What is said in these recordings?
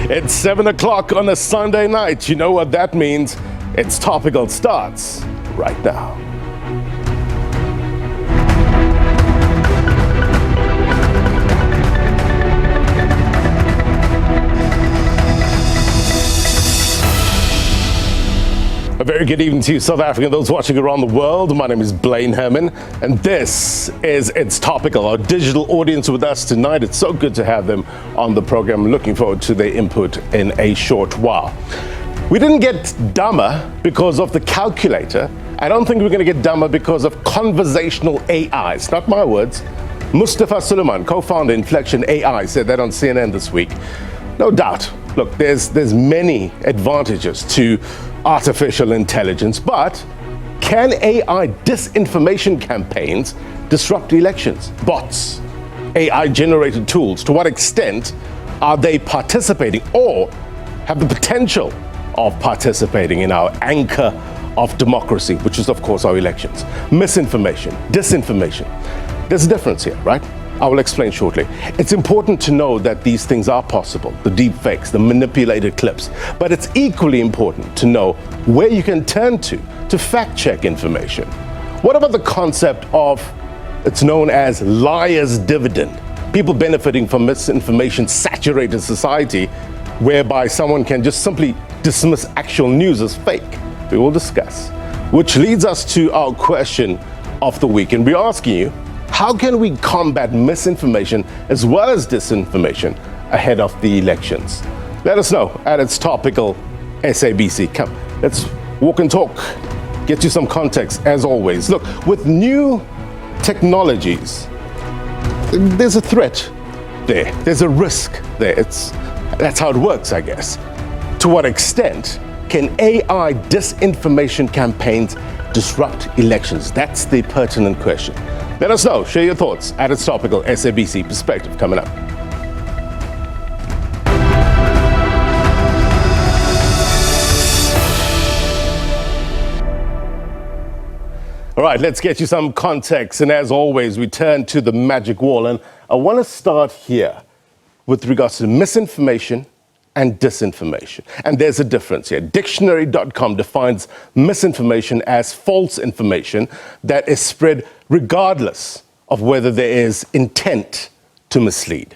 It's 7 o'clock on a Sunday night. You know what that means. It's Topical starts right now. A very good evening to you, South Africa, and those watching around the world. My name is Blaine Herman, and this is It's Topical, our digital audience with us tonight. It's so good to have them on the program. Looking forward to their input in a short while. We didn't get dumber because of the calculator. I don't think we're going to get dumber because of conversational AI. It's not my words. Mustafa Suleiman, co-founder Inflection AI, said that on CNN this week. No doubt. Look, there's many advantages to artificial intelligence, but can AI disinformation campaigns disrupt elections? Bots, AI-generated tools, to what extent are they participating or have the potential of participating in our anchor of democracy, which is, of course, our elections? Misinformation, disinformation. There's a difference here, right? I will explain shortly. It's important to know that these things are possible, the deep fakes, the manipulated clips, but it's equally important to know where you can turn to fact check information. What about the concept of, it's known as liar's dividend? People benefiting from misinformation saturated society whereby someone can just simply dismiss actual news as fake. We will discuss. Which leads us to our question of the week, and we're asking you, how can we combat misinformation as well as disinformation ahead of the elections? Let us know at It's Topical SABC. Come, let's walk and talk. Get you some context as always. Look, with new technologies, there's a threat there. There's a risk there. That's how it works, I guess. To what extent can AI disinformation campaigns disrupt elections? That's the pertinent question. Let us know. Share your thoughts at It's Topical SABC Perspective coming up. All right, let's get you some context. And as always, we turn to the magic wall. And I want to start here with regards to misinformation and disinformation. And there's a difference here. Dictionary.com defines misinformation as false information that is spread regardless of whether there is intent to mislead.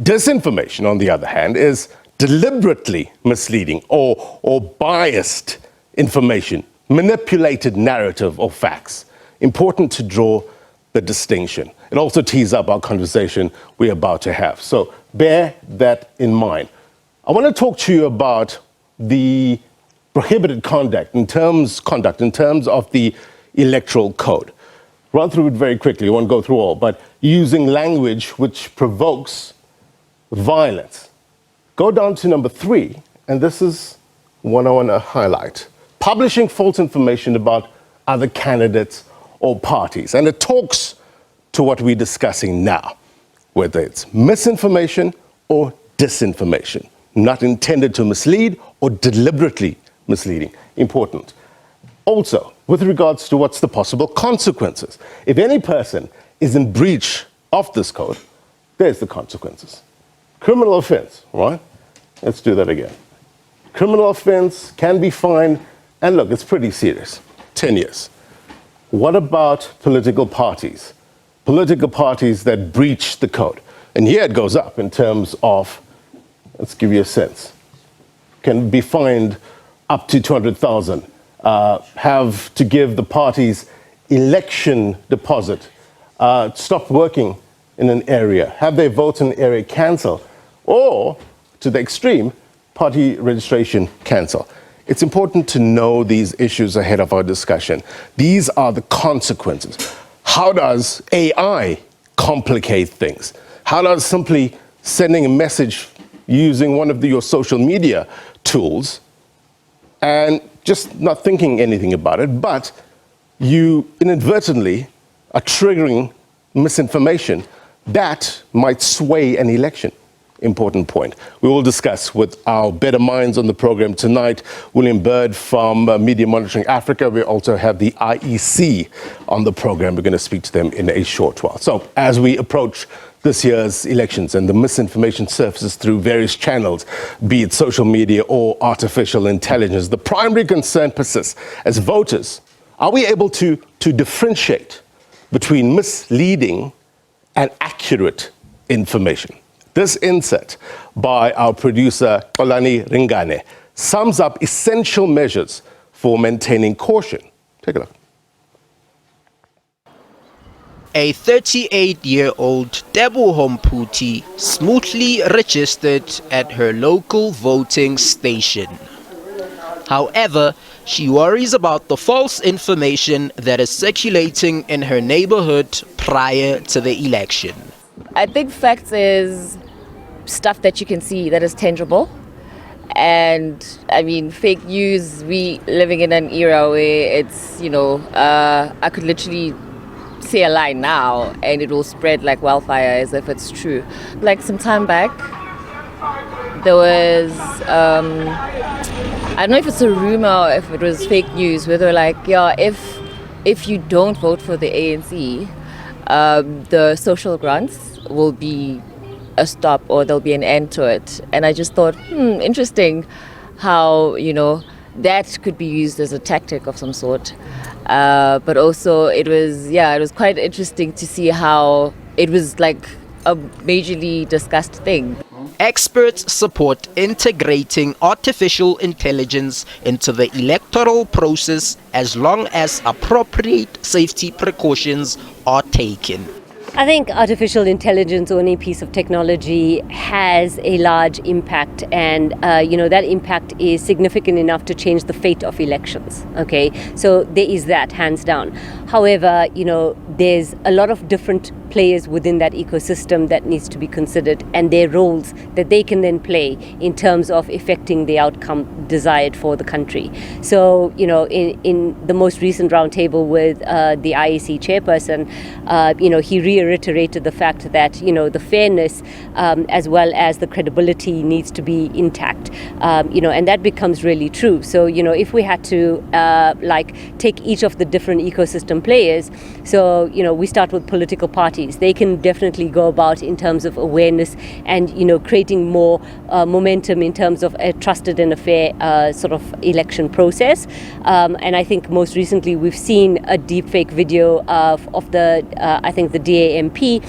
Disinformation, on the other hand, is deliberately misleading or biased information, manipulated narrative or facts. Important to draw the distinction. It also tees up our conversation we're about to have. So bear that in mind. I want to talk to you about the prohibited conduct in terms of the electoral code. Run through it very quickly. I won't go through all, but using language which provokes violence. Go down to number 3, and this is one I want to highlight. Publishing false information about other candidates or parties. And it talks to what we're discussing now, whether it's misinformation or disinformation. Not intended to mislead or deliberately misleading. Important. Also, with regards to what's the possible consequences. If any person is in breach of this code, there's the consequences. Criminal offense, right? Let's do that again. Criminal offense can be fined, and look, it's pretty serious. 10 years. What about political parties? Political parties that breach the code. And here it goes up in terms of, let's give you a sense, can be fined up to 200,000. Have to give the parties election deposit, stop working in an area, have their votes in an area cancelled, or to the extreme, party registration cancel. It's important to know these issues ahead of our discussion. These are the consequences. How does AI complicate things? How does simply sending a message using one of your social media tools and just not thinking anything about it, but you inadvertently are triggering misinformation that might sway an election? Important point. We will discuss with our better minds on the program tonight. William Bird from Media Monitoring Africa. We also have the IEC on the program. We're going to speak to them in a short while. So as we approach this year's elections and the misinformation surfaces through various channels, be it social media or artificial intelligence. The primary concern persists. As voters, are we able to differentiate between misleading and accurate information? This insert by our producer, Xolani Ringane, sums up essential measures for maintaining caution. Take a look. A 38-year-old Teboho Mputi smoothly registered at her local voting station. However, she worries about the false information that is circulating in her neighborhood prior to the election. I think facts is stuff that you can see, that is tangible. And I mean, fake news, we living in an era where it's, I could literally say a lie now and it will spread like wildfire as if it's true. Like some time back, there was, I don't know if it's a rumor or if it was fake news, where they were like, yeah, if you don't vote for the ANC, the social grants will be a stop or there'll be an end to it. And I just thought, interesting how, that could be used as a tactic of some sort. But also it was quite interesting to see how it was like a majorly discussed thing. Experts support integrating artificial intelligence into the electoral process as long as appropriate safety precautions are taken. I think artificial intelligence or any piece of technology has a large impact, and that impact is significant enough to change the fate of elections. Okay, so there is that, hands down. However, there's a lot of different players within that ecosystem that needs to be considered, and their roles that they can then play in terms of affecting the outcome desired for the country. So, in the most recent roundtable with the IEC chairperson, he reiterated the fact that, the fairness as well as the credibility needs to be intact, and that becomes really true. So, if we had to take each of the different ecosystem players, so, we start with political parties. They can definitely go about in terms of awareness and, creating more momentum in terms of a trusted and a fair sort of election process. And I think most recently we've seen a deepfake video of the, I think the DAMP,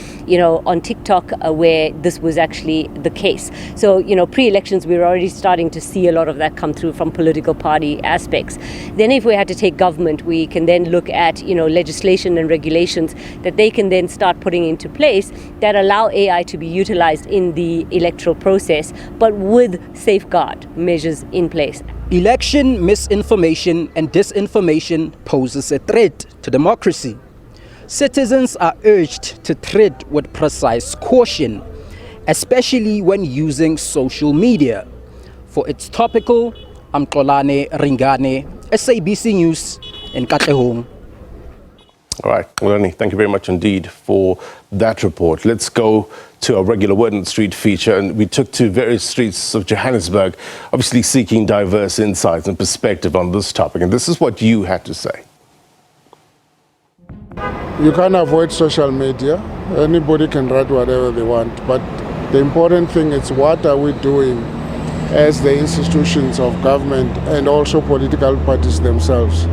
on TikTok where this was actually the case. So, pre-elections, we're already starting to see a lot of that come through from political party aspects. Then if we had to take government, we can then look at, legislation and regulations that they can then start putting into place that allow AI to be utilized in the electoral process, but with safeguard measures in place. Election misinformation and disinformation poses a threat to democracy. Citizens are urged to tread with precise caution, especially when using social media. For its Topical, I'm Xolani Ringane, SABC News in Katlehong. All right, Xolani, thank you very much indeed for that report. Let's go to our regular Word on the Street feature, and we took to various streets of Johannesburg, obviously seeking diverse insights and perspective on this topic, and this is what you had to say. You can't avoid social media. Anybody can write whatever they want, but the important thing is what are we doing as the institutions of government and also political parties themselves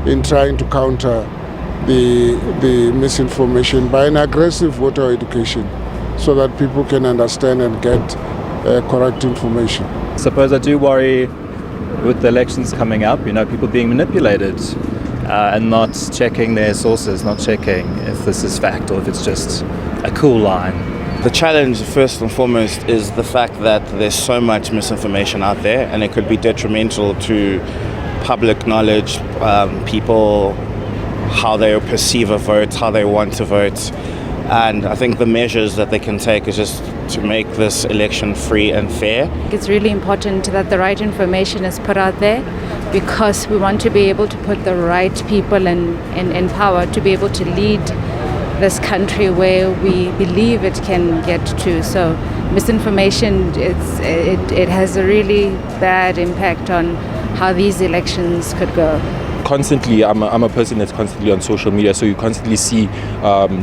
in trying to counter the misinformation by an aggressive voter education so that people can understand and get correct information. I suppose I do worry with the elections coming up, people being manipulated and not checking their sources, not checking if this is fact or if it's just a cool line. The challenge, first and foremost, is the fact that there's so much misinformation out there and it could be detrimental to public knowledge, people, how they perceive a vote, how they want to vote. And I think the measures that they can take is just to make this election free and fair. It's really important that the right information is put out there because we want to be able to put the right people in power to be able to lead this country where we believe it can get to. So misinformation, it has a really bad impact on how these elections could go. constantly, I'm a person that's constantly on social media, so you constantly see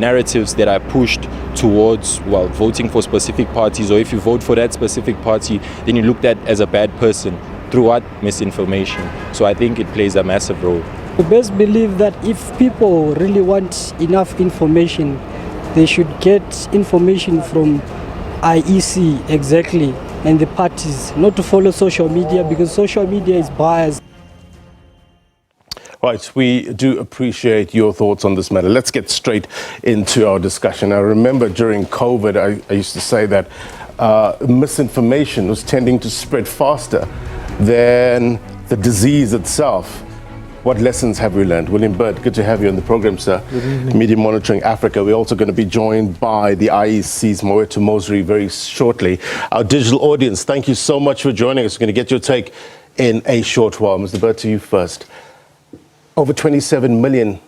narratives that are pushed towards, well, voting for specific parties, or if you vote for that specific party, then you're looked at as a bad person through what? Misinformation. So I think it plays a massive role. I best believe that if people really want enough information, they should get information from IEC exactly and the parties, not to follow social media, because social media is biased. Right, we do appreciate your thoughts on this matter. Let's get straight into our discussion. I remember during COVID, I used to say that misinformation was tending to spread faster than the disease itself. What lessons have we learned? William Bird, good to have you on the program, sir. Good evening. Media Monitoring Africa. We're also going to be joined by the IEC's Moetu Mosri very shortly. Our digital audience, thank you so much for joining us. We're going to get your take in a short while. Mr. Bird, to you first. Over 27 million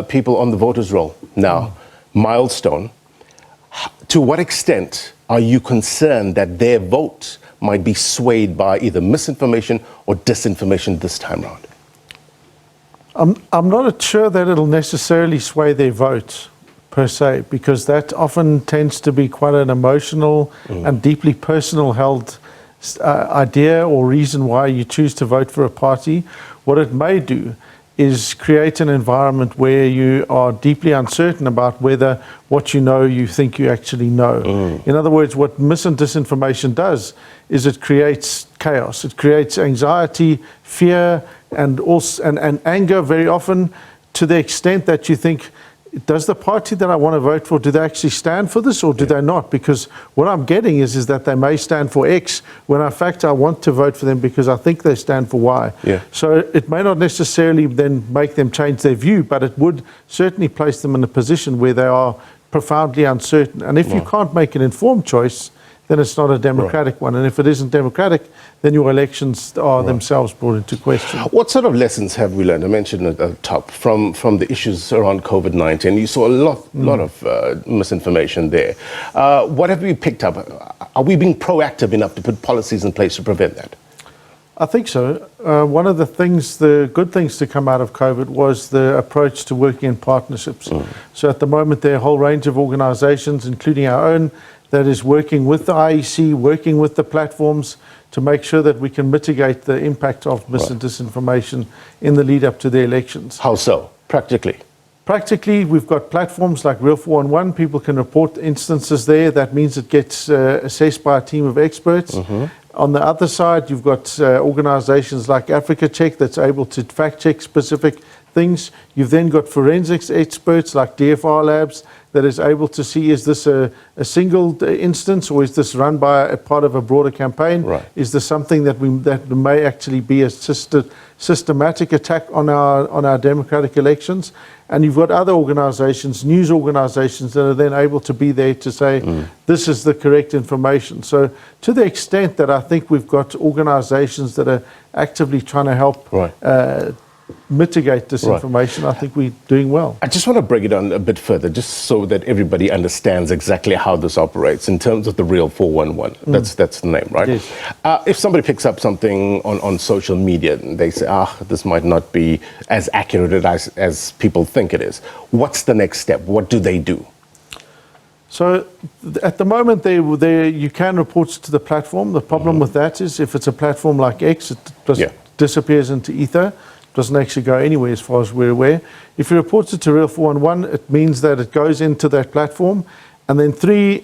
people on the voters' roll now. Milestone. To what extent are you concerned that their vote might be swayed by either misinformation or disinformation this time around? I'm not sure that it'll necessarily sway their vote per se, because that often tends to be quite an emotional and deeply personal held idea or reason why you choose to vote for a party. What it may do is create an environment where you are deeply uncertain about whether what you know you think you actually know. In other words, what mis and disinformation does is it creates chaos. It creates anxiety, fear, and also and anger very often, to the extent that you think, does the party that I want to vote for, do they actually stand for this or do they not? Because what I'm getting is that they may stand for X when in fact I want to vote for them because I think they stand for Y. So it may not necessarily then make them change their view, but it would certainly place them in a position where they are profoundly uncertain. And if you can't make an informed choice, then it's not a democratic one. And if it isn't democratic, then your elections are themselves brought into question. What sort of lessons have we learned? I mentioned at the top from the issues around COVID-19. You saw a lot of misinformation there. What have we picked up? Are we being proactive enough to put policies in place to prevent that? I think so. One of the good things to come out of COVID was the approach to working in partnerships. So at the moment, there are a whole range of organizations, including our own, that is working with the IEC, working with the platforms to make sure that we can mitigate the impact of mis and disinformation in the lead up to the elections. How so, practically? Practically, we've got platforms like Real 411. People can report instances there. That means it gets assessed by a team of experts. On the other side, you've got organizations like Africa Check that's able to fact check specific things. You've then got forensics experts like DFR Labs that is able to see, is this a single instance or is this run by a part of a broader campaign? Is this something that may actually be a systematic attack on our democratic elections? And you've got other organizations, news organizations, that are then able to be there to say, this is the correct information. So to the extent that I think we've got organizations that are actively trying to help mitigate disinformation, I think we're doing well. I just want to break it down a bit further, just so that everybody understands exactly how this operates in terms of the Real 411. That's the name, right? Yes. If somebody picks up something on social media and they say, this might not be as accurate as people think it is, what's the next step? What do they do? So at the moment, you can report to the platform. The problem with that is if it's a platform like X, it just disappears into ether. Doesn't actually go anywhere as far as we're aware. If you report it to Real 411, it means that it goes into that platform and then 3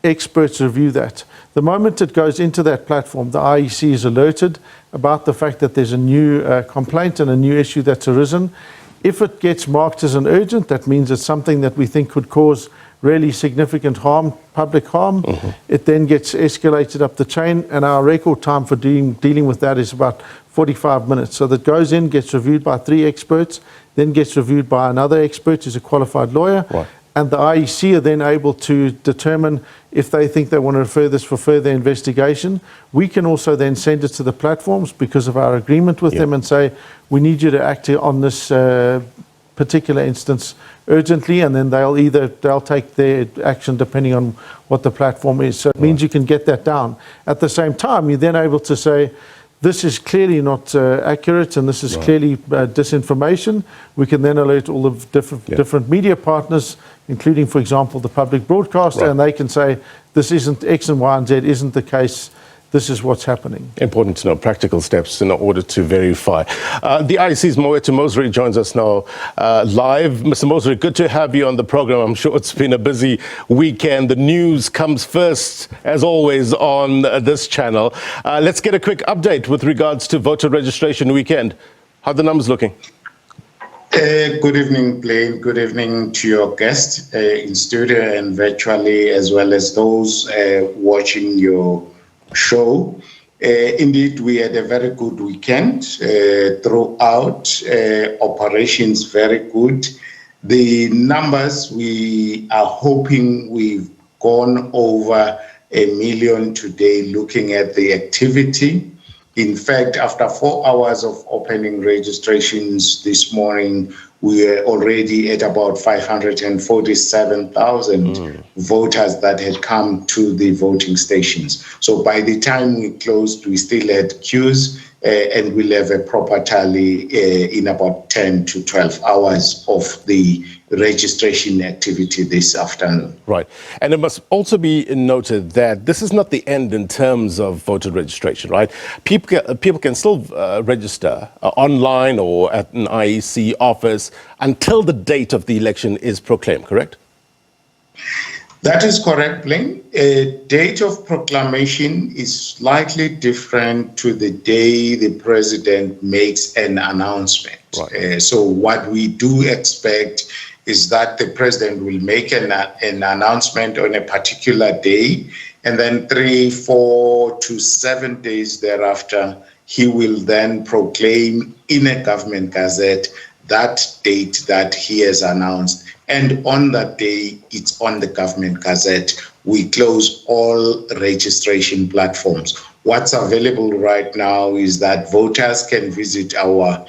experts review that. The moment it goes into that platform, the IEC is alerted about the fact that there's a new complaint and a new issue that's arisen. If it gets marked as an urgent, that means it's something that we think could cause really significant harm, public harm. It then gets escalated up the chain, and our record time for dealing with that is about 45 minutes. So that goes in, gets reviewed by 3 experts, then gets reviewed by another expert who's a qualified lawyer, and the IEC are then able to determine if they think they want to refer this for further investigation. We can also then send it to the platforms because of our agreement with them and say, we need you to act on this particular instance urgently, and then they'll take their action depending on what the platform is. So it means you can get that down. At the same time, you're then able to say, this is clearly not accurate and this is clearly disinformation, we can then alert all the different media partners, including, for example, the public broadcaster, and they can say, this isn't X and Y and Z, isn't the case. This is what's happening. Important to know practical steps in order to verify. The IEC's Moetu Mosri joins us now live. Mr. Mosri, good to have you on the program. I'm sure it's been a busy weekend. The news comes first, as always, on this channel. Let's get a quick update with regards to voter registration weekend. How are the numbers looking? Good evening, Blaine. Good evening to your guests in studio and virtually, as well as those watching your show. Indeed, we had a very good weekend throughout. Operations very good. The numbers, we are hoping we've gone over 1 million today looking at the activity. In fact, after 4 hours of opening registrations this morning, we were already at about 547,000 voters that had come to the voting stations. So by the time we closed, we still had queues, and we'll have a proper tally in about 10 to 12 hours of the registration activity this afternoon. Right. And it must also be noted that this is not the end in terms of voter registration, right? People can still register online or at an IEC office until the date of the election is proclaimed, correct? That is correct, Blaine. A date of proclamation is slightly different to the day the president makes an announcement. Right. So what we do expect is that the president will make an announcement on a particular day, and then 3, 4 to 7 days thereafter, he will then proclaim in a government gazette that date that he has announced. And on that day, it's on the government gazette. We close all registration platforms. What's available right now is that voters can visit our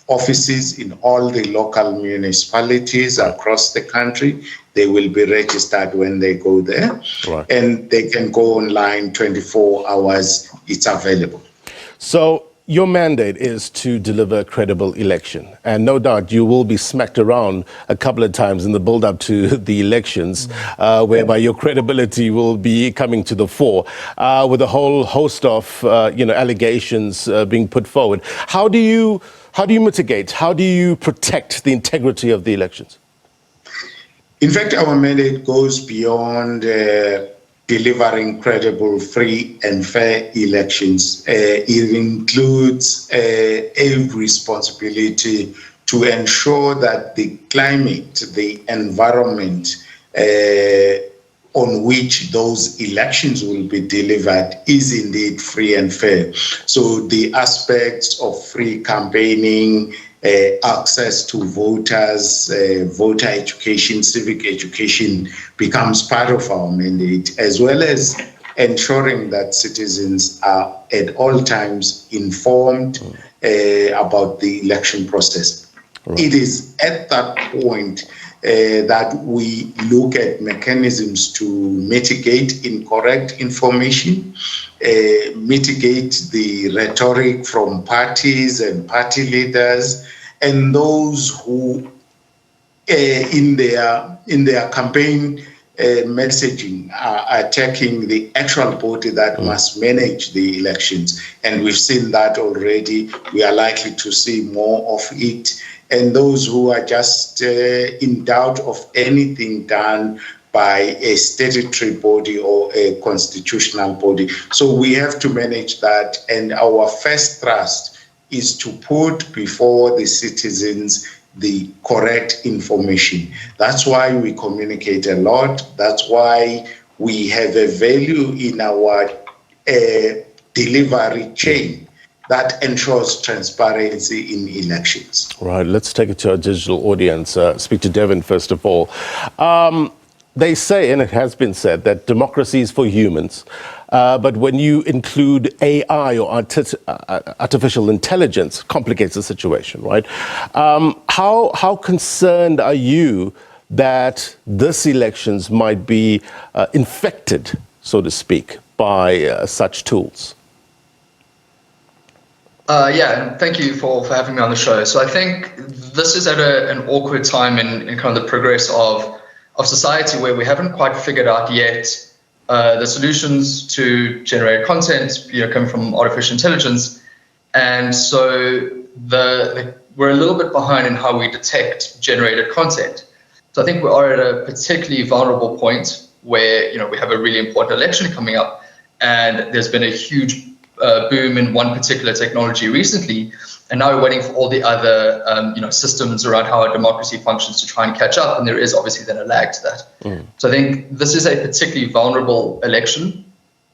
offices in all the local municipalities across the country. They will be registered when they go there. Right. And they can go online 24 hours. It's available. So your mandate is to deliver a credible election. And no doubt you will be smacked around a couple of times in the build-up to the elections, whereby your credibility will be coming to the fore with a whole host of allegations being put forward. How do you mitigate? How do you protect the integrity of the elections? In fact, our mandate goes beyond delivering credible, free and fair elections. It includes a responsibility to ensure that the climate, the environment on which those elections will be delivered is indeed free and fair. So the aspects of free campaigning, access to voters, voter education, civic education becomes part of our mandate, as well as ensuring that citizens are at all times informed about the election process. Right. It is at that point that we look at mechanisms to mitigate incorrect information, mitigate the rhetoric from parties and party leaders, and those who in their campaign messaging are attacking the actual body that must manage the elections. And we've seen that already. We are likely to see more of it. And those who are just in doubt of anything done by a statutory body or a constitutional body. So we have to manage that. And our first thrust is to put before the citizens the correct information. That's why we communicate a lot. That's why we have a value in our delivery chain that ensures transparency in elections. Right, let's take it to our digital audience. Speak to Devin first of all. They say, and it has been said, that democracy is for humans. But when you include AI or artificial intelligence, complicates the situation, right? How concerned are you that this elections might be infected, so to speak, by such tools? Yeah, and thank you for having me on the show. So I think this is at an awkward time in kind of the progress of society where we haven't quite figured out yet the solutions to generate content, coming from artificial intelligence. And so we're a little bit behind in how we detect generated content. So I think we are at a particularly vulnerable point where, we have a really important election coming up, and there's been a huge boom in one particular technology recently, and now we're waiting for all the other systems around how our democracy functions to try and catch up, and there is obviously then a lag to that. So I think this is a particularly vulnerable election,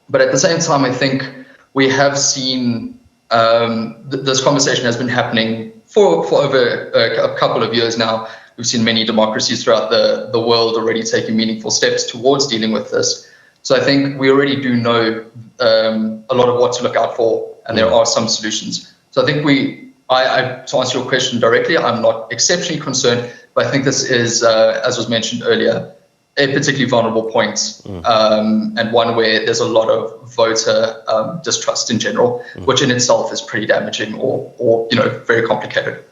but at the same time I think we have seen this conversation has been happening for over a couple of years now. We've seen many democracies throughout the world already taking meaningful steps towards dealing with this. So I think we already do know a lot of what to look out for, and there are some solutions. So I think to answer your question directly, I'm not exceptionally concerned, but I think this is, as was mentioned earlier, a particularly vulnerable point, and one where there's a lot of voter distrust in general, which in itself is pretty damaging or very complicated.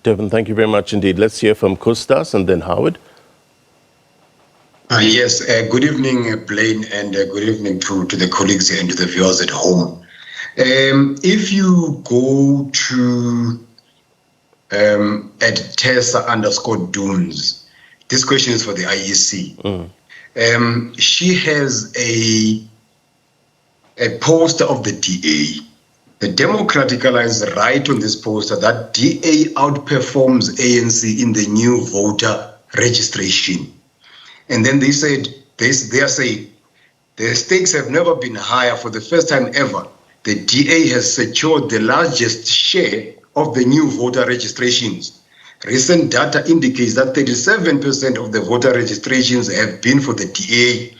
Devin, thank you very much indeed. Let's hear from Kustas and then Howard. Yes, good evening, Blaine, and good evening to the colleagues and to the viewers at home. If you go to at Tessa_Dunes, this question is for the IEC. She has a poster of the DA. The Democratic Alliance write on this poster that DA outperforms ANC in the new voter registration. And then they said, they are saying, the stakes have never been higher. For the first time ever, the DA has secured the largest share of the new voter registrations. Recent data indicates that 37% of the voter registrations have been for the DA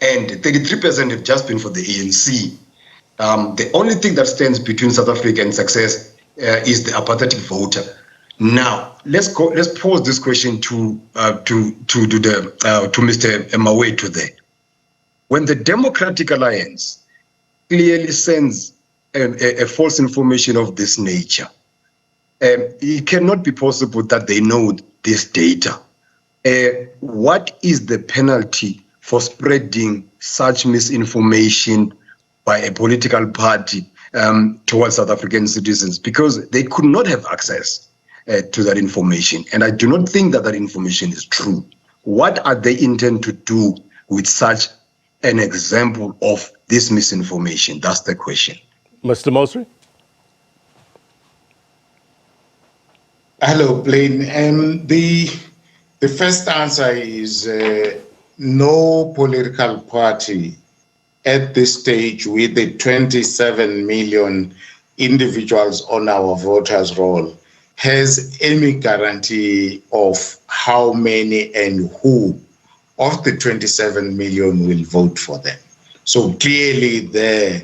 and 33% have just been for the ANC. The only thing that stands between South Africa and success is the apathetic voter. Now, let's pose this question to Mr. Mawetu there. When the Democratic Alliance clearly sends a false information of this nature, it cannot be possible that they know this data. What is the penalty for spreading such misinformation by a political party towards South African citizens? Because they could not have access to that information. And I do not think that that information is true. What are they intend to do with such an example of this misinformation? That's the question. Mr. Mosri? Hello, Blaine. The first answer is no political party at this stage with the 27 million individuals on our voters roll has any guarantee of how many and who of the 27 million will vote for them. So clearly there's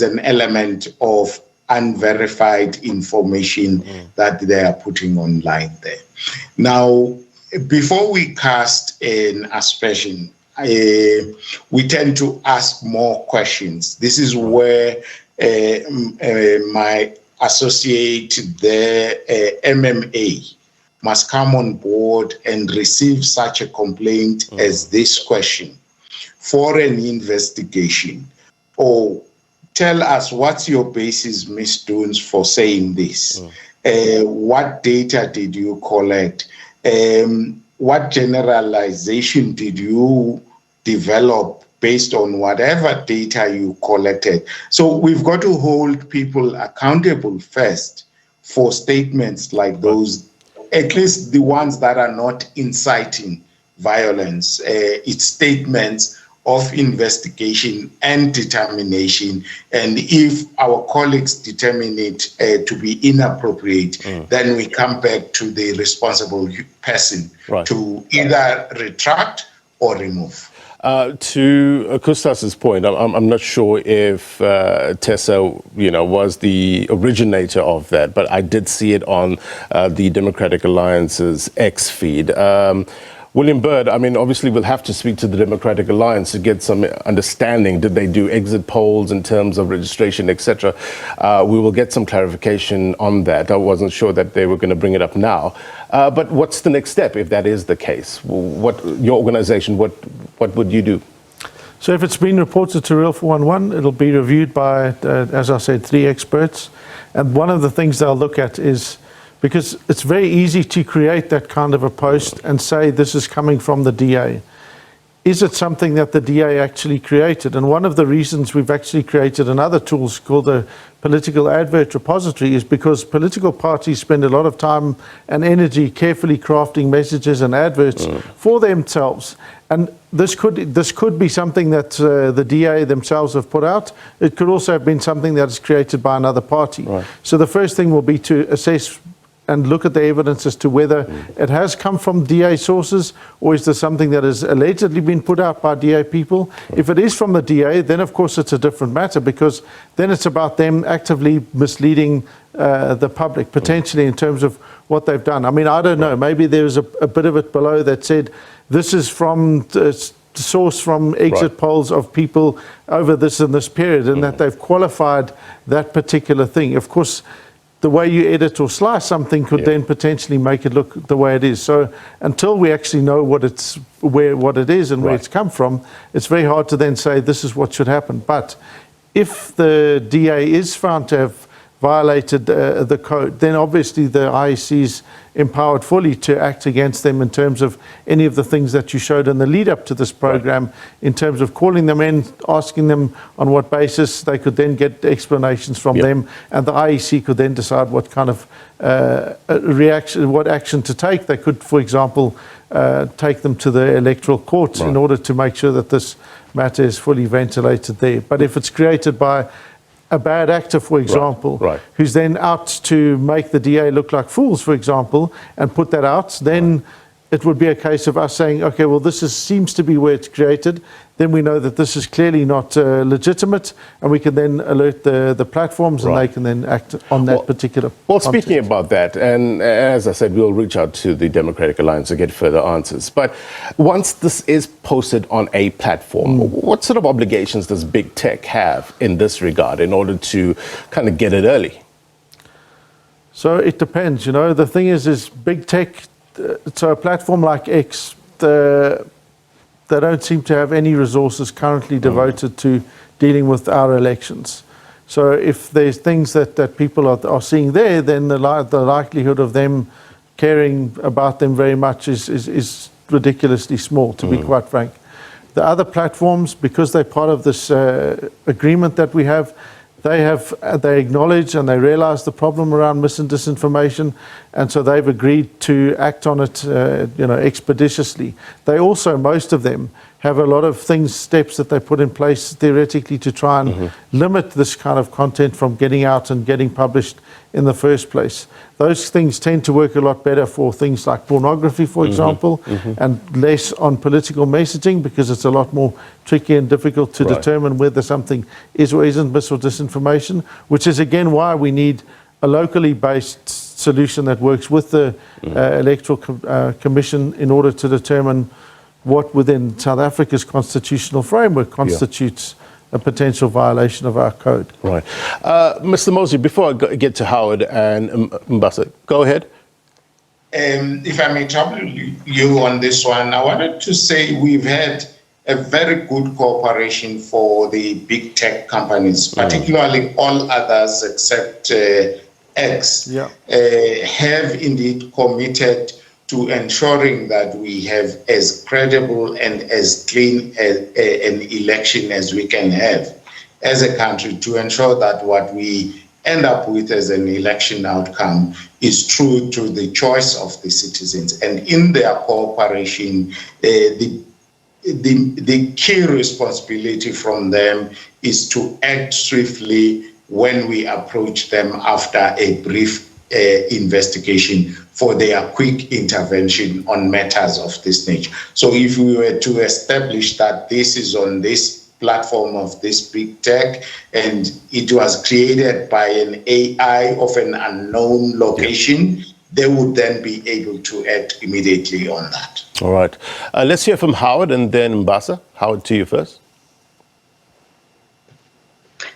an element of unverified information that they are putting online there. Now, before we cast an aspersion, we tend to ask more questions. This is where my associate, the MMA, must come on board and receive such a complaint as this question for an investigation. Or tell us, what's your basis, Ms. Dunes, for saying this? What data did you collect? What generalization did you develop based on whatever data you collected? So we've got to hold people accountable first for statements like those, at least the ones that are not inciting violence. It's statements of investigation and determination. And if our colleagues determine it to be inappropriate, then we come back to the responsible person to either retract or remove. To Kustas's point, I'm not sure if Tessa, was the originator of that, but I did see it on the Democratic Alliance's X feed. William Bird, I mean, obviously we'll have to speak to the Democratic Alliance to get some understanding. Did they do exit polls in terms of registration, etc.? We will get some clarification on that. I wasn't sure that they were going to bring it up now. But what's the next step if that is the case? What your organization, what would you do? So if it's been reported to Real 411, it'll be reviewed by, as I said, 3 experts. And one of the things they'll look at is, because it's very easy to create that kind of a post and say this is coming from the DA. Is it something that the DA actually created? And one of the reasons we've actually created another tool called the Political Advert Repository is because political parties spend a lot of time and energy carefully crafting messages and adverts for themselves. And this could be something that the DA themselves have put out. It could also have been something that is created by another party. Right. So the first thing will be to assess and look at the evidence as to whether it has come from DA sources, or is there something that has allegedly been put out by DA people. If it is from the DA, then of course it's a different matter, because then it's about them actively misleading the public, potentially in terms of what they've done. I mean, I don't know, maybe there's a bit of it below that said this is from source from exit polls of people over this and this period, and that they've qualified that particular thing. Of course, the way you edit or slice something could then potentially make it look the way it is. So until we actually know what it is and where it's come from, it's very hard to then say this is what should happen. But if the DA is found to have violated the code, then obviously the IEC is empowered fully to act against them in terms of any of the things that you showed in the lead up to this program, in terms of calling them in, asking them on what basis. They could then get explanations from them, and the IEC could then decide what kind of what action to take. They could, for example, take them to the electoral court in order to make sure that this matter is fully ventilated there. But if it's created by a bad actor, for example, who's then out to make the DA look like fools, for example, and put that out, then it would be a case of us saying, okay, well, seems to be where it's created. Then we know that this is clearly not legitimate, and we can then alert the platforms, and they can then act on that particular content. Speaking about that, and as I said, we'll reach out to the Democratic Alliance to get further answers. But once this is posted on a platform, what sort of obligations does big tech have in this regard in order to kind of get it early? So it depends, you know. The thing is big tech, so a platform like X, they don't seem to have any resources currently devoted to dealing with our elections. So if there's things that people are seeing there, then the likelihood of them caring about them very much is ridiculously small, to be quite frank. The other platforms, because they're part of this agreement that we have, they acknowledge and they realize the problem around mis and disinformation, and so they've agreed to act on it expeditiously. They also, most of them, have a lot of steps that they put in place theoretically to try and limit this kind of content from getting out and getting published in the first place. Those things tend to work a lot better for things like pornography, for example, and less on political messaging, because it's a lot more tricky and difficult to determine whether something is or isn't mis or disinformation, which is again why we need a locally based solution that works with the Electoral Commission in order to determine what within South Africa's constitutional framework constitutes a potential violation of our code. Right. Mr. Mosley, before I get to Howard and Mbasa, go ahead. If I may trouble you on this one, I wanted to say we've had a very good cooperation for the big tech companies, particularly all others except X, have indeed committed to ensuring that we have as credible and as clean an election as we can have as a country, to ensure that what we end up with as an election outcome is true to the choice of the citizens. And in their cooperation, the key responsibility from them is to act swiftly when we approach them after a brief investigation for their quick intervention on matters of this nature. So if we were to establish that this is on this platform of this big tech and it was created by an AI of an unknown location, they would then be able to act immediately on that. All right. Let's hear from Howard and then Mbasa. Howard, to you first.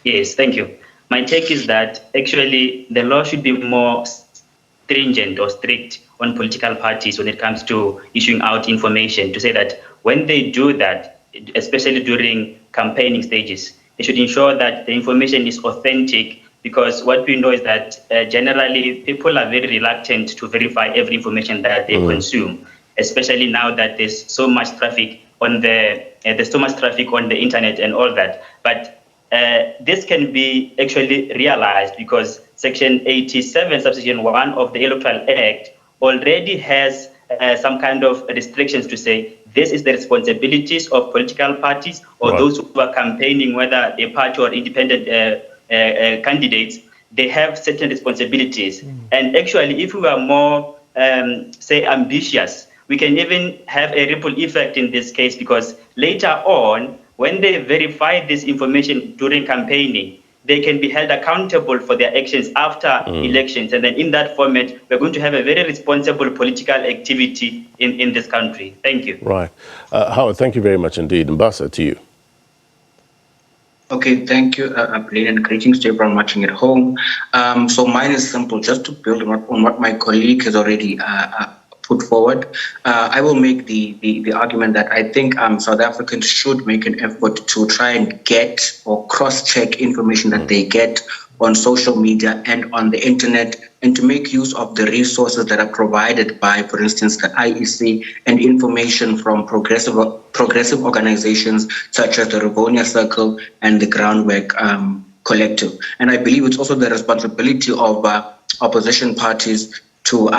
Yes, thank you. My take is that actually the law should be more stringent or strict on political parties when it comes to issuing out information, to say that when they do that, especially during campaigning stages, they should ensure that the information is authentic, because what we know is that generally people are very reluctant to verify every information that they consume, especially now that there's so much traffic on the internet and all that. But this can be actually realized because Section 87, subsection 1 of the Electoral Act already has some kind of restrictions to say this is the responsibilities of political parties or those who are campaigning, whether a party or independent candidates. They have certain responsibilities. And actually, if we are more, say, ambitious, we can even have a ripple effect in this case, because later on, when they verify this information during campaigning, they can be held accountable for their actions after elections. And then in that format, we're going to have a very responsible political activity in this country. Thank you. Right. Howard, thank you very much indeed. Mbasa, to you. Okay, thank you, Blaine, and greetings to everyone watching at home. So mine is simple, just to build on what my colleague has already put forward. I will make the argument that I think South Africans should make an effort to try and get or cross-check information that they get on social media and on the internet, and to make use of the resources that are provided by, for instance, the IEC and information from progressive organizations such as the Rivonia Circle and the Groundwork Collective. And I believe it's also the responsibility of opposition parties to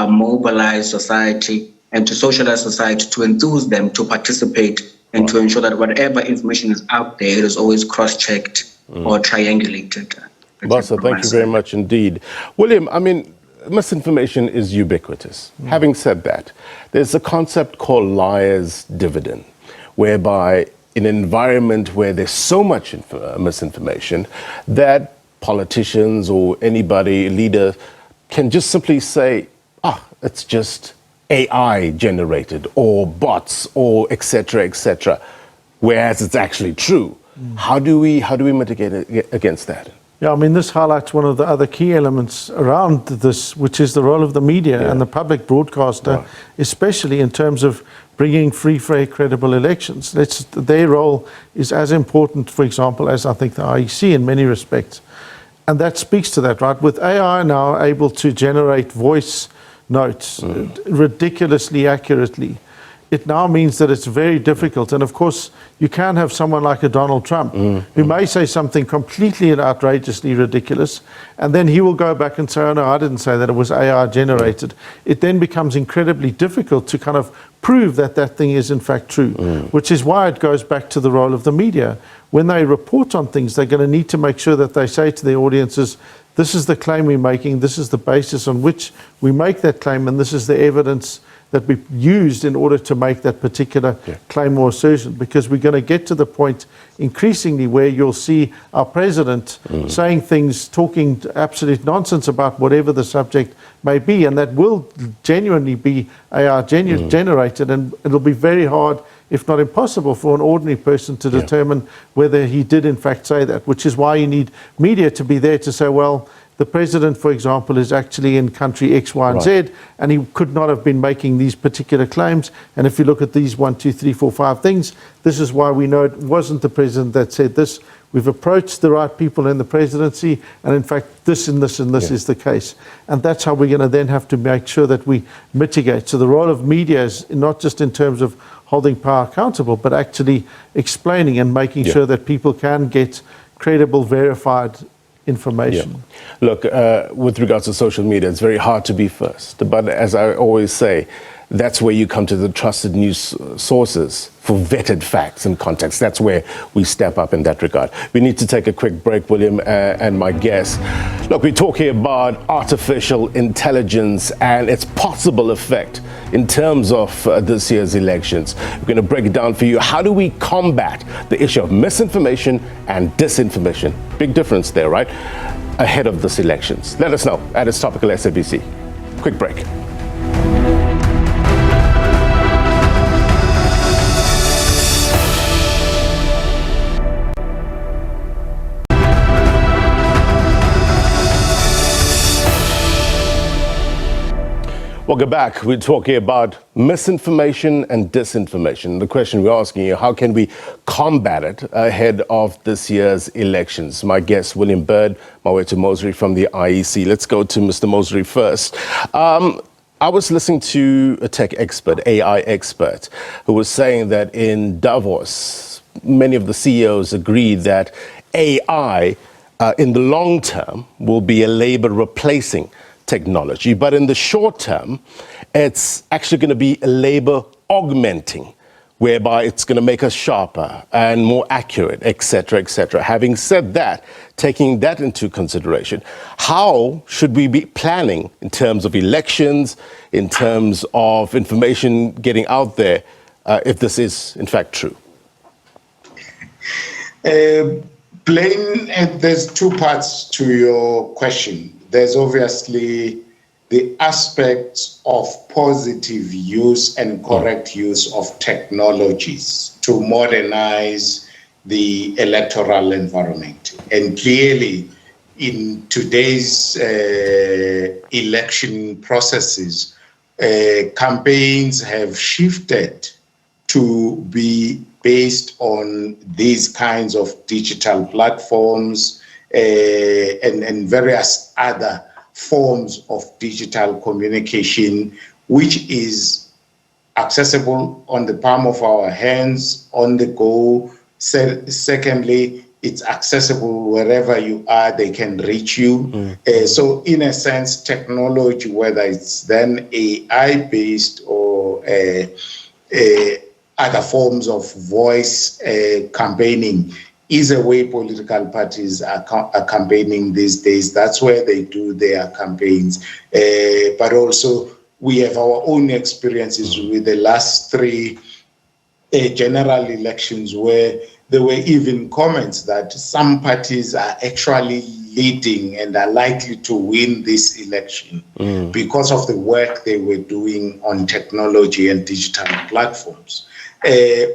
mobilize society and to socialize society, to enthuse them to participate and to ensure that whatever information is out there, it is always cross-checked or triangulated. Mbasa, thank you very much indeed. William, I mean, misinformation is ubiquitous. Having said that, there's a concept called liar's dividend, whereby in an environment where there's so much misinformation that politicians or anybody, leader, can just simply say, it's just AI generated or bots or et cetera, whereas it's actually true. How do we mitigate against that? Yeah, I mean, this highlights one of the other key elements around this, which is the role of the media and the public broadcaster, especially in terms of bringing free, fair, credible elections. Their role is as important, for example, as I think the IEC in many respects. And that speaks to that, right? With AI now able to generate voice notes ridiculously accurately, it now means that it's very difficult. And of course, you can have someone like a Donald Trump who may say something completely and outrageously ridiculous, and then he will go back and say, oh no, I didn't say that, it was AI generated. It then becomes incredibly difficult to kind of prove that that thing is in fact true, which is why it goes back to the role of the media. When they report on things, they're going to need to make sure that they say to their audiences, this is the claim we're making, this is the basis on which we make that claim, and this is the evidence that we used in order to make that particular claim or assertion. Because we're going to get to the point increasingly where you'll see our president saying things, talking absolute nonsense about whatever the subject may be, and that will genuinely be AI generated, and it'll be very hard, if not impossible, for an ordinary person to determine whether he did in fact say that, which is why you need media to be there to say, well, the president, for example, is actually in country X, Y, and Z, and he could not have been making these particular claims. And if you look at these 1, 2, 3, 4, 5 things, this is why we know it wasn't the president that said this. We've approached the right people in the presidency, and in fact, this and this and this is the case. And that's how we're going to then have to make sure that we mitigate. So the role of media is not just in terms of holding power accountable, but actually explaining and making sure that people can get credible, verified information. Look, with regards to social media, it's very hard to be first. But as I always say, that's where you come to the trusted news sources for vetted facts and context. That's where we step up in that regard. We need to take a quick break, William, and my guest. Look, we're talking about artificial intelligence and its possible effect in terms of this year's elections. We're going to break it down for you. How do we combat the issue of misinformation and disinformation? Big difference there, right? Ahead of this elections. Let us know at It's Topical SABC. Quick break. Welcome back. We're talking about misinformation and disinformation. The question we're asking you, how can we combat it ahead of this year's elections? My guest, William Bird, Mawethu Mosri from the IEC. Let's go to Mr. Mosri first. I was listening to a tech expert, AI expert, who was saying that in Davos, many of the CEOs agreed that AI in the long term will be a labor replacing technology, but in the short term, it's actually going to be a labor augmenting, whereby it's going to make us sharper and more accurate, etc., etc. Having said that, taking that into consideration, how should we be planning in terms of elections, in terms of information getting out there, if this is in fact true? There's two parts to your question. There's obviously the aspects of positive use and correct use of technologies to modernize the electoral environment. And clearly, in today's election processes, campaigns have shifted to be based on these kinds of digital platforms and various other forms of digital communication, which is accessible on the palm of our hands, on the go. Secondly, it's accessible wherever you are, they can reach you. So in a sense, technology, whether it's then AI-based or other forms of voice campaigning, is a way political parties are campaigning these days. That's where they do their campaigns. But also, we have our own experiences with the last three general elections where there were even comments that some parties are actually leading and are likely to win this election because of the work they were doing on technology and digital platforms.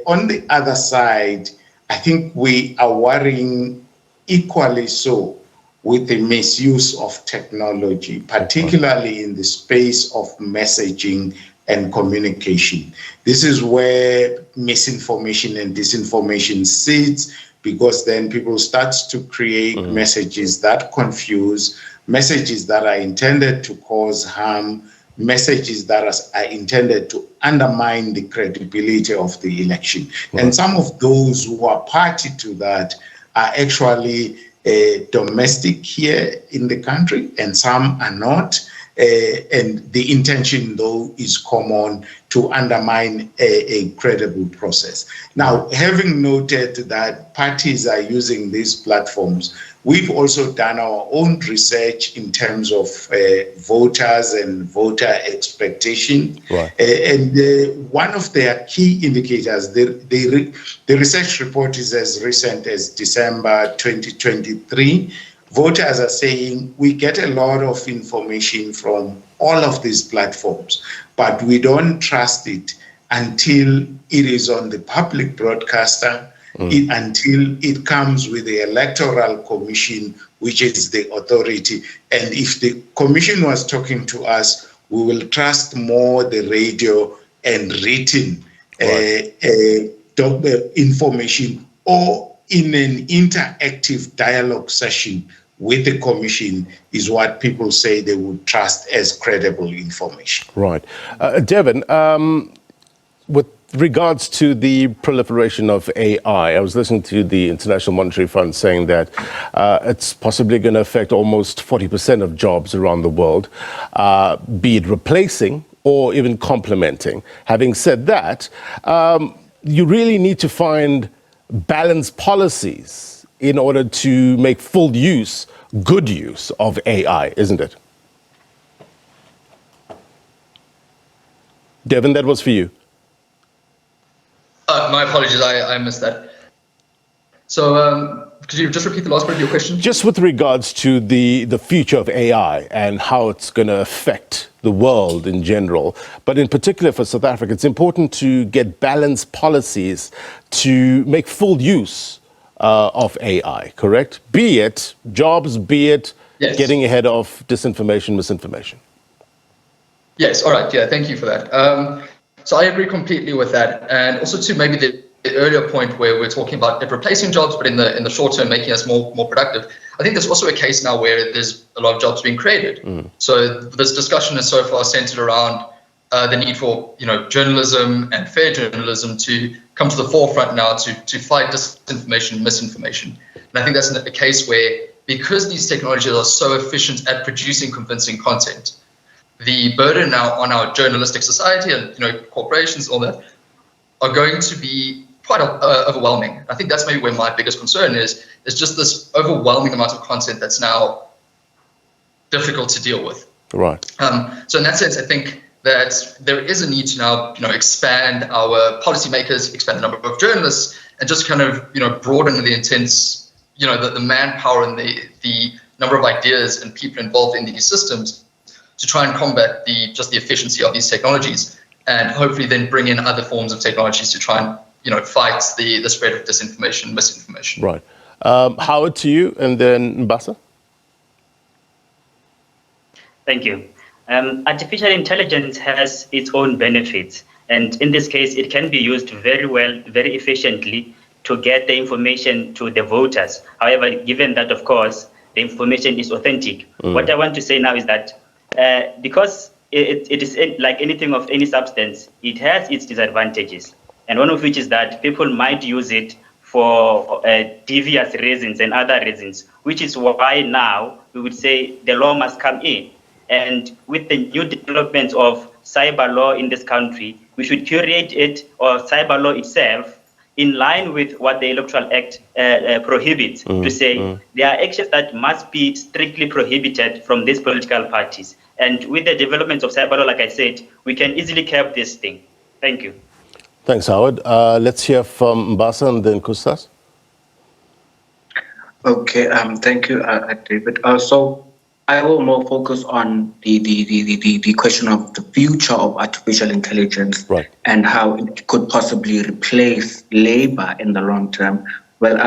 On the other side, I think we are worrying equally so with the misuse of technology, particularly in the space of messaging and communication. This is where misinformation and disinformation sits, because then people start to create messages that confuse, messages that are intended to cause harm, messages that are intended to undermine the credibility of the election. And some of those who are party to that are actually domestic here in the country, and some are not. And the intention, though, is common to undermine a credible process. Now, having noted that parties are using these platforms, we've also done our own research in terms of voters and voter expectation. And one of their key indicators, the research report is as recent as December 2023. Voters are saying we get a lot of information from all of these platforms, but we don't trust it until it is on the public broadcaster, until it comes with the Electoral Commission, which is the authority. And if the commission was talking to us, we will trust more the radio and written information, or in an interactive dialogue session with the commission is what people say they would trust as credible information. Right. Devin, with regards to the proliferation of AI, I was listening to the International Monetary Fund saying that it's possibly going to affect almost 40% of jobs around the world, be it replacing or even complementing. Having said that, you really need to find balanced policies in order to make full use, good use of AI, isn't it? Devin, that was for you. My apologies, I missed that. So could you just repeat the last part of your question? Just with regards to the future of AI and how it's going to affect the world in general, but in particular for South Africa, it's important to get balanced policies to make full use of AI, correct? Be it jobs, be it getting ahead of disinformation, misinformation. Yes, all right, yeah, thank you for that. So I agree completely with that. And also to maybe the earlier point where we're talking about it replacing jobs, but in the short term making us more productive. I think there's also a case now where there's a lot of jobs being created. So this discussion is so far centered around the need for journalism and fair journalism to come to the forefront now to fight disinformation and misinformation. And I think that's a case where, because these technologies are so efficient at producing convincing content, the burden now on our journalistic society and corporations, all that, are going to be quite overwhelming. I think that's maybe where my biggest concern is just this overwhelming amount of content that's now difficult to deal with. Right. So in that sense, I think that there is a need to now expand our policymakers, expand the number of journalists, and just kind of broaden the intents, the manpower and the number of ideas and people involved in these systems to try and combat the efficiency of these technologies, and hopefully then bring in other forms of technologies to try and fight the spread of disinformation, misinformation. Right. Howard, to you, and then Mbasa. Thank you. Artificial intelligence has its own benefits, and in this case, it can be used very well, very efficiently to get the information to the voters. However, given that, of course, the information is authentic. What I want to say now is that because it is like anything of any substance, it has its disadvantages. And one of which is that people might use it for devious reasons and other reasons, which is why now we would say the law must come in. And with the new developments of cyber law in this country, we should curate it, or cyber law itself, in line with what the Electoral Act prohibits, to say there are actions that must be strictly prohibited from these political parties. And with the developments of cyber law, like I said, we can easily curb this thing. Thank you. Thanks, Howard. Let's hear from Mbasa and then Kustas. Okay, thank you, David. So I will more focus on the question of the future of artificial intelligence, right, and how it could possibly replace labor in the long term. Well,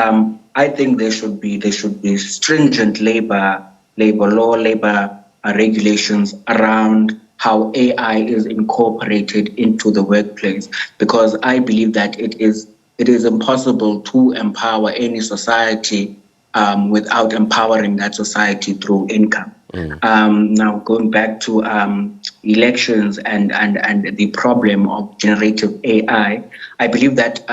I think there should be stringent labor law, labor regulations around how AI is incorporated into the workplace, because I believe that it is impossible to empower any society without empowering that society through income. Now, going back to elections and the problem of generative AI, I believe that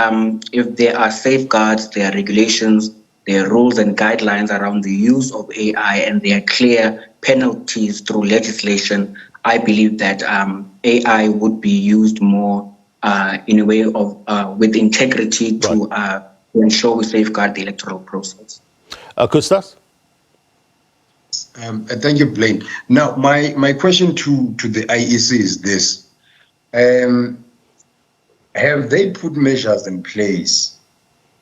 if there are safeguards, there are regulations, there are rules and guidelines around the use of AI, and there are clear penalties through legislation, I believe that AI would be used more in a way of with integrity to ensure we safeguard the electoral process. Kustas? Thank you, Blaine. Now, my question to the IEC is this. Have they put measures in place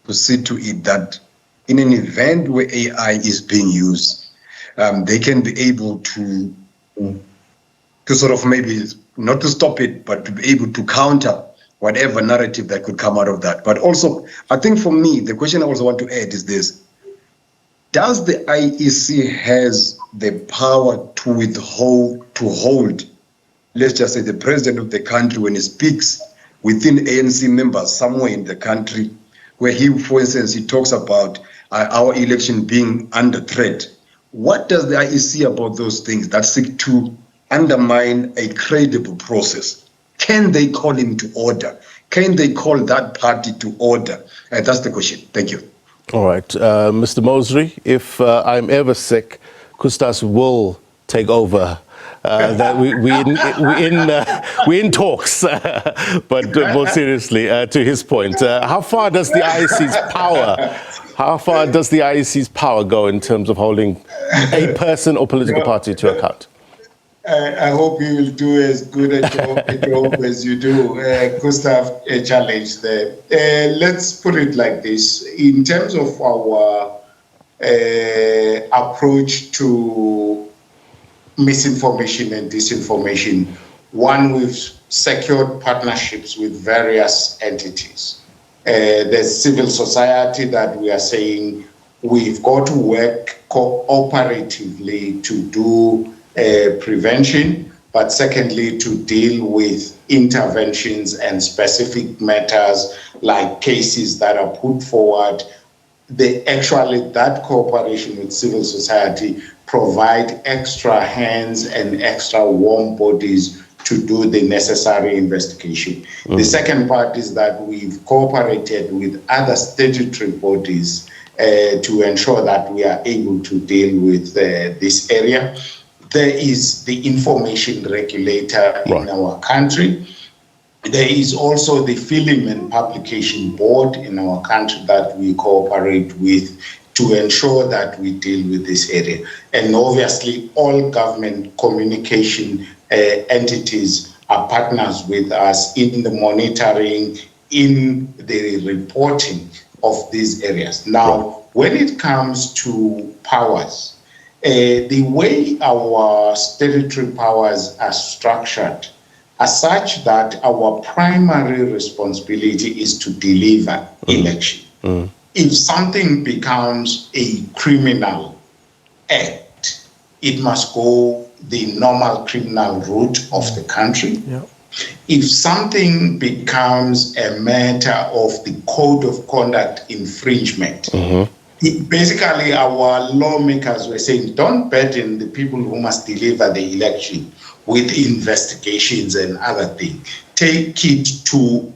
to see to it that in an event where AI is being used, they can be able to sort of maybe not to stop it, but to be able to counter whatever narrative that could come out of that? But also, I think for me, the question I also want to add is this. Does the IEC has the power to hold, let's just say, the president of the country when he speaks within ANC members somewhere in the country, where he, for instance, he talks about our election being under threat? What does the IEC about those things that seek to undermine a credible process? Can they call him to order? Can they call that party to order? That's the question. Thank you. All right. Mr. Mosley, if I'm ever sick, Kustas will take over. That we in talks, but more seriously, to his point, how far does the IEC's power go in terms of holding a person or political party to account? I hope you will do as good a job as you do. Gustav, a challenge there. Let's put it like this. In terms of our approach to misinformation and disinformation, one, we've secured partnerships with various entities. There's civil society that we are saying we've got to work cooperatively to do prevention, but secondly, to deal with interventions and specific matters like cases that are put forward. That cooperation with civil society provide extra hands and extra warm bodies to do the necessary investigation. The second part is that we've cooperated with other statutory bodies to ensure that we are able to deal with this area. There is the information regulator in our country. There is also the Film and Publication Board in our country that we cooperate with to ensure that we deal with this area. And obviously, all government communication entities are partners with us in the monitoring, in the reporting of these areas. Now, when it comes to powers, the way our statutory powers are structured are such that our primary responsibility is to deliver election. If something becomes a criminal act, it must go the normal criminal route of the country. If something becomes a matter of the code of conduct infringement, basically our lawmakers were saying, don't burden the people who must deliver the election with investigations and other things. Take it to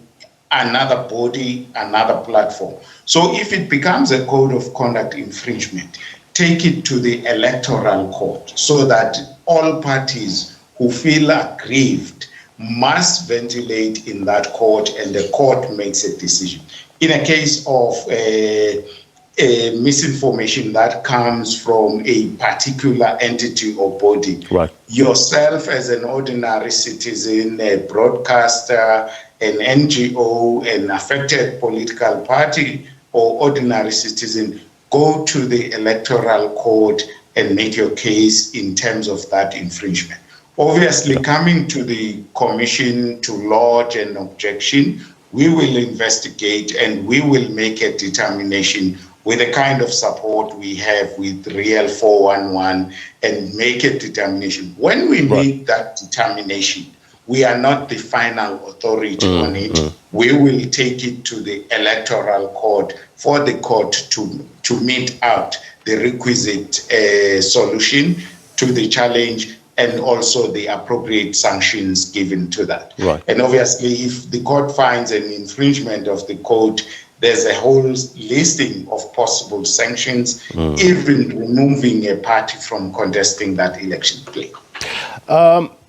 another body, another platform. So if it becomes a code of conduct infringement, take it to the electoral court so that all parties who feel aggrieved must ventilate in that court and the court makes a decision. In a case of misinformation that comes from a particular entity or body, yourself as an ordinary citizen, a broadcaster, an NGO, an affected political party or ordinary citizen, go to the electoral court and make your case in terms of that infringement. Obviously, coming to the commission to lodge an objection, we will investigate and we will make a determination with the kind of support we have with Real 411 and make a determination. When we make that determination, we are not the final authority on it. We will take it to the electoral court for the court to mete out the requisite solution to the challenge and also the appropriate sanctions given to that. And obviously, if the court finds an infringement of the code, there's a whole listing of possible sanctions, even removing a party from contesting that election play.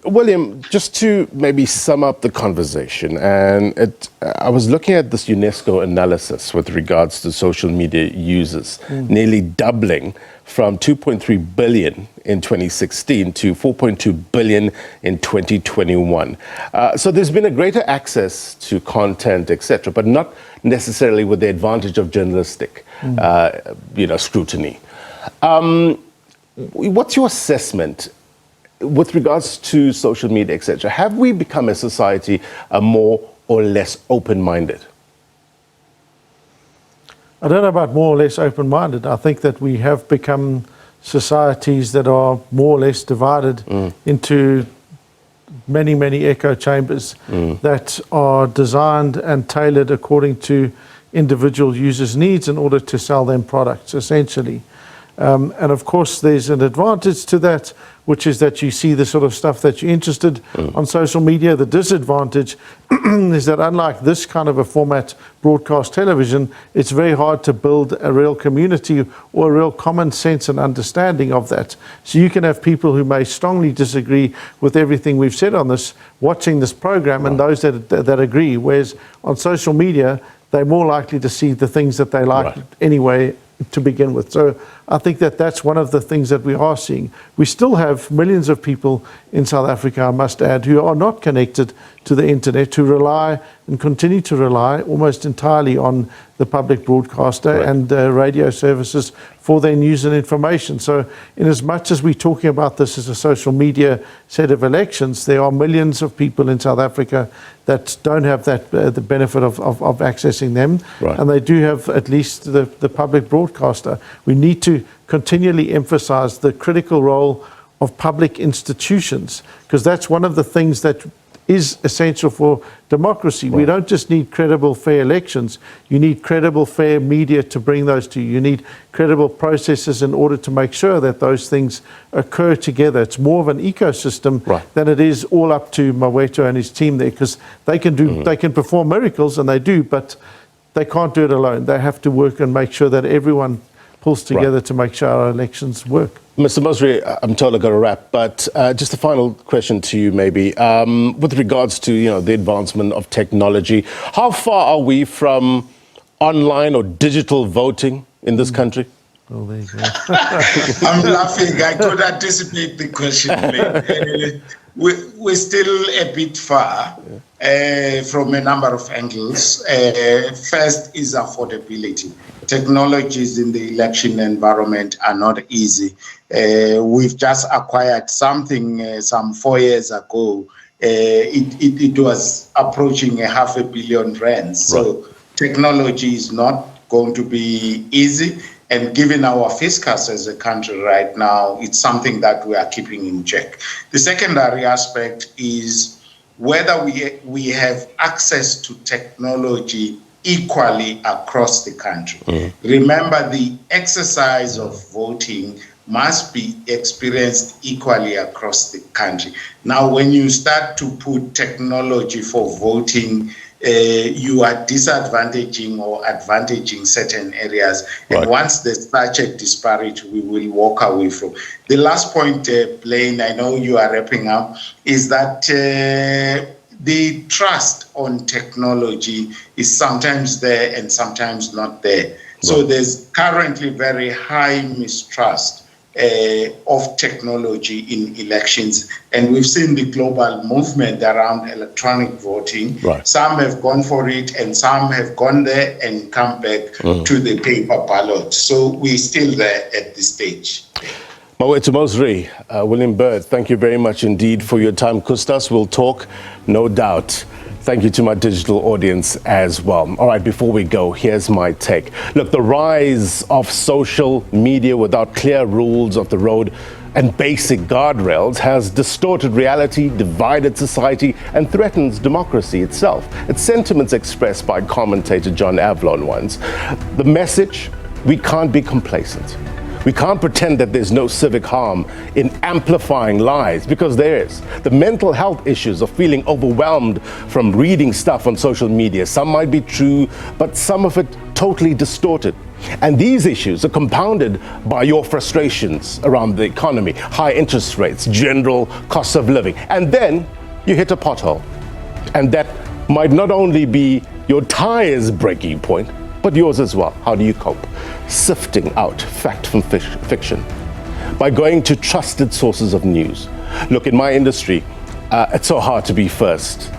William, just to maybe sum up the conversation, and I was looking at this UNESCO analysis with regards to social media users, nearly doubling from 2.3 billion in 2016 to 4.2 billion in 2021. So there's been a greater access to content, etc., but not necessarily with the advantage of journalistic, scrutiny. What's your assessment with regards to social media, etc.? Have we become a society more or less open-minded? I don't know about more or less open-minded. I think that we have become societies that are more or less divided into many, many echo chambers that are designed and tailored according to individual users' needs in order to sell them products, essentially. And of course, there's an advantage to that, which is that you see the sort of stuff that you're interested on social media. The disadvantage is that unlike this kind of a format, broadcast television, it's very hard to build a real community or a real common sense and understanding of that. So you can have people who may strongly disagree with everything we've said on this, watching this program, and those that agree. Whereas on social media, they're more likely to see the things that they like anyway, to begin with. So I think that that's one of the things that we are seeing. We still have millions of people in South Africa, I must add, who are not connected to the internet, who rely and continue to rely almost entirely on the public broadcaster and radio services for their news and information. So in as much as we're talking about this as a social media set of elections, there are millions of people in South Africa that don't have that the benefit of accessing them. And they do have at least the public broadcaster. We need to continually emphasize the critical role of public institutions, because that's one of the things that is essential for democracy. We don't just need credible, fair elections. You need credible, fair media to bring those to you. You need credible processes in order to make sure that those things occur together. It's more of an ecosystem than it is all up to Maweto and his team there, because they can do, they can perform miracles, and they do, but they can't do it alone. They have to work and make sure that everyone pulls together to make sure our elections work. Mr. Mosri, I'm told I've got to wrap, but just a final question to you maybe. With regards to, the advancement of technology, how far are we from online or digital voting in this country? Oh, there you go. I'm laughing. I could anticipate the question. We're still a bit far from a number of angles. First is affordability. Technologies in the election environment are not easy. We've just acquired something some 4 years ago. It was approaching R500 million. So technology is not going to be easy. And given our fiscus as a country right now, it's something that we are keeping in check. The secondary aspect is whether we have access to technology equally across the country. Remember, the exercise of voting must be experienced equally across the country. Now, when you start to put technology for voting, you are disadvantaging or advantaging certain areas. And once there's such a disparity, we will walk away from. The last point, Blaine, I know you are wrapping up, is that the trust on technology is sometimes there and sometimes not there. So there's currently very high mistrust of technology in elections. And we've seen the global movement around electronic voting. Some have gone for it and some have gone there and come back to the paper ballot. So we're still there at this stage. Maweto Mosri, William Bird, thank you very much indeed for your time. Kustas, we'll talk, no doubt. Thank you to my digital audience as well. All right, before we go, here's my take. Look, the rise of social media without clear rules of the road and basic guardrails has distorted reality, divided society, and threatens democracy itself. It's sentiments expressed by commentator John Avlon once. The message: we can't be complacent. We can't pretend that there's no civic harm in amplifying lies, because there is. The mental health issues of feeling overwhelmed from reading stuff on social media. Some might be true, but some of it totally distorted. And these issues are compounded by your frustrations around the economy, high interest rates, general cost of living. And then you hit a pothole. And that might not only be your tire's breaking point, but yours as well. How do you cope? Sifting out fact from fiction by going to trusted sources of news. Look, in my industry, it's so hard to be first.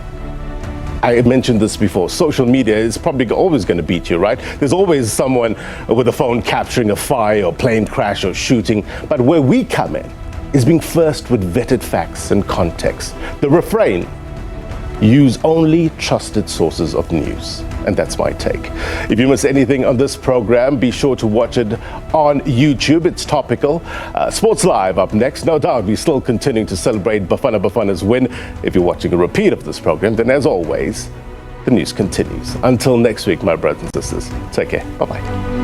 I mentioned this before. Social media is probably always going to beat you, right? There's always someone with a phone capturing a fire or plane crash or shooting. But where we come in is being first with vetted facts and context. The refrain: use only trusted sources of news. And that's my take. If you miss anything on this program, be sure to watch it on YouTube. It's Topical. Sports Live up next. No doubt we're still continuing to celebrate Bafana's win. If you're watching a repeat of this program, then as always, the news continues. Until next week, my brothers and sisters, take care. Bye-bye.